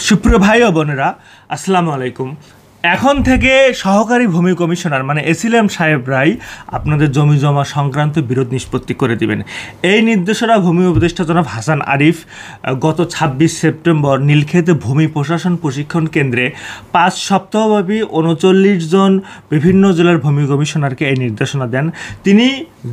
সুপ্রিয় ভাই ও বোনেরা, আসসালামু আলাইকুম। এখন থেকে সহকারী ভূমি কমিশনার মানে এসিএম সাহেবরাই আপনাদের জমি জমা সংক্রান্ত বিরোধ নিষ্পত্তি করে দিবেন। এই নির্দেশনা ভূমি উপদেষ্টা জনাব হাসান আরিফ গত ২৬ সেপ্টেম্বর নীলক্ষেতে ভূমি প্রশাসন প্রশিক্ষণ কেন্দ্রে ৫ সপ্তাহব্যাপী ৩৯ জন বিভিন্ন জেলার ভূমি কমিশনারকে এই নির্দেশনা দেন। তিনি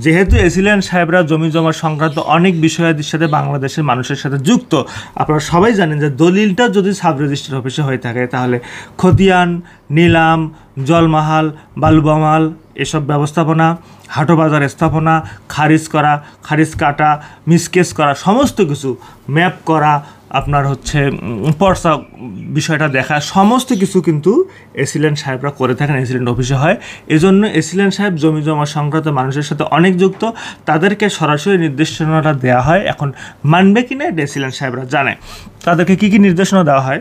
যেহেতু এসিএম সাহেবরা জমি জমা সংক্রান্ত অনেক বিষয়াদির সাথে বাংলাদেশের মানুষের সাথে যুক্ত, আপনারা সবাই জানেন যে দলিলটা যদি সাব রেজিস্ট্রার অফিসে হয়ে থাকে তাহলে খতিয়ান, নিলাম, জলমাহাল, বালুবামাল এসব ব্যবস্থাপনা, হাটবাজার স্থাপনা, খারিজ কাটা, মিসকেস করা, সমস্ত কিছু ম্যাপ করা, আপনার হচ্ছে পর্সা বিষয়টা দেখা, সমস্ত কিছু কিন্তু এসিএম সাহেবরা করে থাকেন, এসিএম অফিসে হয়। এজন্য এসিএম সাহেব জমি জমা সংক্রান্ত মানুষের সাথে অনেক যুক্ত, তাদেরকে সরাসরি নির্দেশনাটা দেওয়া হয়। এখন মানবে কি না এটা এসিএম সাহেবরা জানে। তাদেরকে কী কী নির্দেশনা দেওয়া হয়?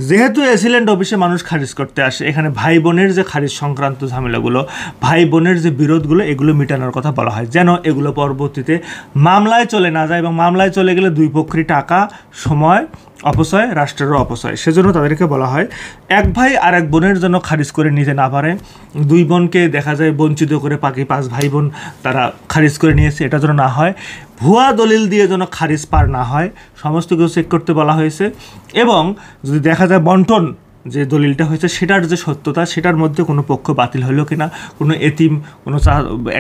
যেহেতু এসিএম অফিসে মানুষ খারিজ করতে আসে, এখানে ভাই বোনের যে খারিজ সংক্রান্ত ঝামেলাগুলো, ভাই বোনের যে বিরোধগুলো, এগুলো মেটানোর কথা বলা হয়, যেন এগুলো পরবর্তীতে মামলায় চলে না যায়, এবং মামলায় চলে গেলে দুই পক্ষেরই টাকা, সময় অপচয়, রাষ্ট্রেরও অপচয়। সেজন্য তাদেরকে বলা হয় এক ভাই আর এক বোনের জন্য খারিজ করে নিতে না পারে, দুই বোনকে দেখা যায় বঞ্চিত করে বাকি ৫ ভাই বোন তারা খারিজ করে নিয়েছে, এটা যেন না হয়। ভুয়া দলিল দিয়ে যেন খারিজ পার না হয়, সমস্ত কিছু চেক করতে বলা হয়েছে। এবং যদি দেখা যায় বন্টন যে দলিলটা হয়েছে সেটার যে সত্যতা, সেটার মধ্যে কোনো পক্ষ বাতিল হলো কিনা, কোনো এতিম, কোনো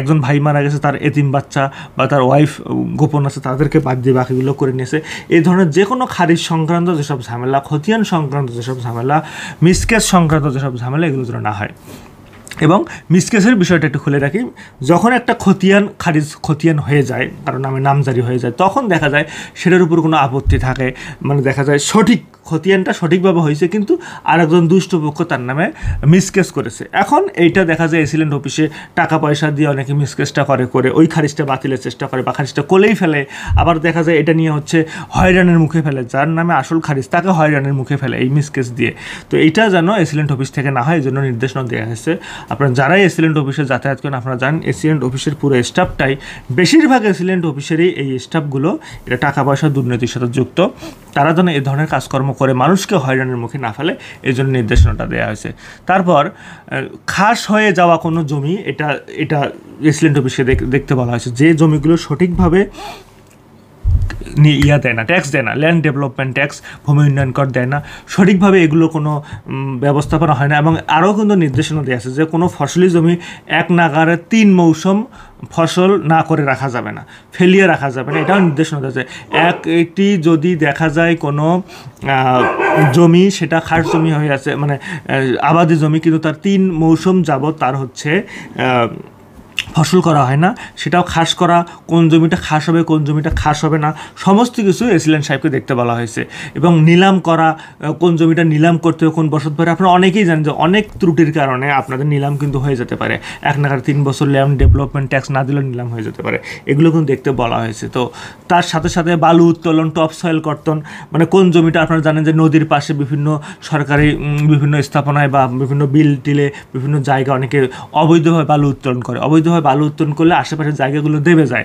একজন ভাই মারা গেছে, তার এতিম বাচ্চা বা তার ওয়াইফ গোপন আছে, তাদেরকে বাদ দিয়ে বাকিগুলো করে নিয়েছে, এই ধরনের যে কোনো খারিজ সংক্রান্ত যেসব ঝামেলা, খতিয়ান সংক্রান্ত যেসব ঝামেলা, মিসকেস সংক্রান্ত যেসব ঝামেলা, এগুলো যেন না হয়। এবং মিসকেসের বিষয়টা একটু খুলে রাখি, যখন একটা খতিয়ান হয়ে যায়, কারণ নামজারি হয়ে যায়, তখন দেখা যায় সেটার উপর কোনো আপত্তি থাকে, মানে দেখা যায় খতিয়ানটা সঠিকভাবে হয়েছে, কিন্তু আরেকজন দুষ্ট পক্ষ তার নামে মিসকেস করেছে। এখন এইটা দেখা যায় এসিএম অফিসে টাকা পয়সা দিয়ে অনেকে মিসকেসটা করে ওই খারিজটা বাতিলের চেষ্টা করে বা খারিজটা কোলেই ফেলে। আবার দেখা যায় এটা নিয়ে হয়রানির মুখে ফেলে, যার নামে আসল খারিজ তাকে হয়রানির মুখে ফেলে এই মিসকেস দিয়ে। তো এইটা যেন এসিএম অফিস থেকে না হয়, এই জন্য নির্দেশনা দেওয়া হয়েছে। আপনারা যারাই এসিএম অফিসে যাতায়াত করেন, আপনারা জানেন এসিএম অফিসের পুরো স্টাফটাই, বেশিরভাগ এসিএম অফিসেরই এই স্টাফগুলো এটা টাকা পয়সা দুর্নীতির সাথে যুক্ত। তারা যেন এই ধরনের কাজকর্ম করে মানুষকে হয়রানির মুখে না ফেলে, এই জন্য নির্দেশনাটা দেওয়া হয়েছে। তারপর খাস হয়ে যাওয়া কোনো জমি, এটা এসিএম অফিসে দেখতে বলা হয়েছে, যে জমিগুলো সঠিকভাবে দেয় না, ট্যাক্স দেয় না, ল্যান্ড ডেভেলপমেন্ট ট্যাক্স, ভূমি উন্নয়ন কর দেয় না, সঠিকভাবে এগুলো কোনো ব্যবস্থাপনা হয় না। এবং আরও কিন্তু নির্দেশনা দেওয়া আছে যে কোনো ফসলি জমি এক নাগারে ৩ মৌসুম ফসল না করে রাখা যাবে না, ফেলিয়ে রাখা যাবে না, এটাও নির্দেশনা দেওয়া আছে। একটি যদি দেখা যায় কোনো জমি সেটা খাস জমি হয়ে আছে, মানে আবাদি জমি, কিন্তু তার ৩ মৌসুম যাবত তার ফসল করা হয় না, সেটাও খাস করা, কোন জমিটা খাস হবে কোন জমিটা খাস হবে না, সমস্ত কিছু এসিএম সাহেবকে দেখতে বলা হয়েছে। এবং নিলাম করা, কোন জমিটা নিলাম করতে হবে কোন বছর পরে, আপনারা অনেকেই জানেন যে অনেক ত্রুটির কারণে আপনাদের নিলাম কিন্তু হয়ে যেতে পারে, এক নাগারে ৩ বছর ল্যান্ড ডেভেলপমেন্ট ট্যাক্স না দিলেও নিলাম হয়ে যেতে পারে, এগুলো কিন্তু দেখতে বলা হয়েছে। তো তার সাথে সাথে বালু উত্তোলন, টপ সয়েল কর্তন, মানে কোন জমিটা আপনারা জানেন যে নদীর পাশে বিভিন্ন সরকারি বিভিন্ন স্থাপনায় বা বিভিন্ন বিল টিলে বিভিন্ন জায়গা অনেকে অবৈধভাবে বালু উত্তোলন করে, অবৈধভাবে বালু উত্তোলন করলে আশেপাশের জায়গাগুলো দেবে যায়,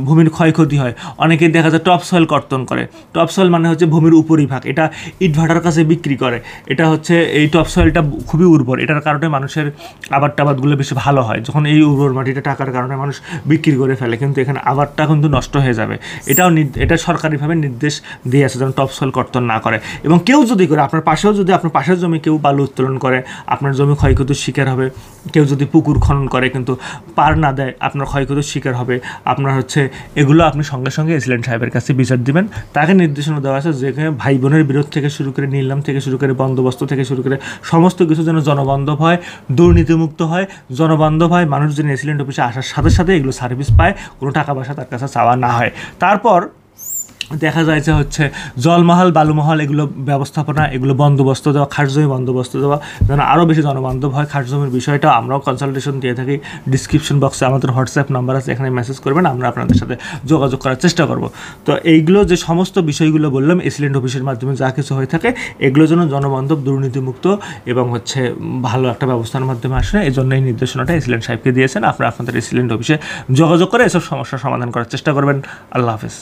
ভূমির ক্ষয়ক্ষতি হয়। অনেকে দেখা যায় টপ সয়েল কর্তন করে, টপ সয়েল মানে হচ্ছে ভূমির উপরিভাগ, এটা ইটভাটার কাছে বিক্রি করে। এটা এই টপ সয়েলটা খুবই উর্বর, এটার কারণে মানুষের আবাদ টাবাদগুলো বেশি ভালো হয়। যখন এই উর্বর মাটিটা টাকার কারণে মানুষ বিক্রি করে ফেলে, কিন্তু এখানে আবাদটা কিন্তু নষ্ট হয়ে যাবে। এটা সরকারিভাবে নির্দেশ দিয়ে আছে যেন টপ সয়েল কর্তন না করে। এবং কেউ যদি করে, আপনার পাশের জমি কেউ বালু উত্তোলন করে, আপনার জমি ক্ষয়ক্ষতির শিকার হবে। কেউ যদি পুকুর খনন করে কিন্তু পার না দেয়, আপনার ক্ষয়ক্ষতির শিকার হবে। আপনার এগুলো আপনি সঙ্গে সঙ্গে এসিএম সাহেবের কাছে বিচার দিবেন। তাকে নির্দেশনা দেওয়া আছে যেখানে ভাই বোনের বিরোধ থেকে শুরু করে, নিলাম থেকে শুরু করে, বন্দোবস্ত থেকে শুরু করে, সমস্ত কিছু যেন জনবান্ধব হয়, দুর্নীতিমুক্ত হয়, জনবান্ধব হয়। মানুষ যেন এসিএম অফিসে আসার সাথে সাথে এগুলো সার্ভিস পায়, কোনো টাকা পয়সা তার কাছে চাওয়া না হয়। তারপর দেখা যায় যে জলমহল, বালুমহল, এগুলো ব্যবস্থাপনা, এগুলো বন্দোবস্ত দেওয়া, খাস জমি বন্দোবস্ত দেওয়া, যেন আরও বেশি জনবান্ধব হয়। খাস জমির বিষয়টা আমরাও কনসালটেশন দিয়ে থাকি। ডিসক্রিপশন বক্সে আমাদের হোয়াটসঅ্যাপ নাম্বার আছে, এখানে মেসেজ করবেন, আমরা আপনাদের সাথে যোগাযোগ করার চেষ্টা করব। তো এইগুলো যে সমস্ত বিষয়গুলো বললাম এসিএম অফিসের মাধ্যমে যা কিছু হয়ে থাকে, এগুলো যেন জনবান্ধব, দুর্নীতিমুক্ত এবং ভালো একটা ব্যবস্থার মাধ্যমে আসে, এই জন্য এই নির্দেশনাটা এসিএম সাহেবকে দিয়েছেন। আপনারা আপনাদের এসিএম অফিসে যোগাযোগ করে এসব সমস্যার সমাধান করার চেষ্টা করবেন। আল্লাহ হাফেজ।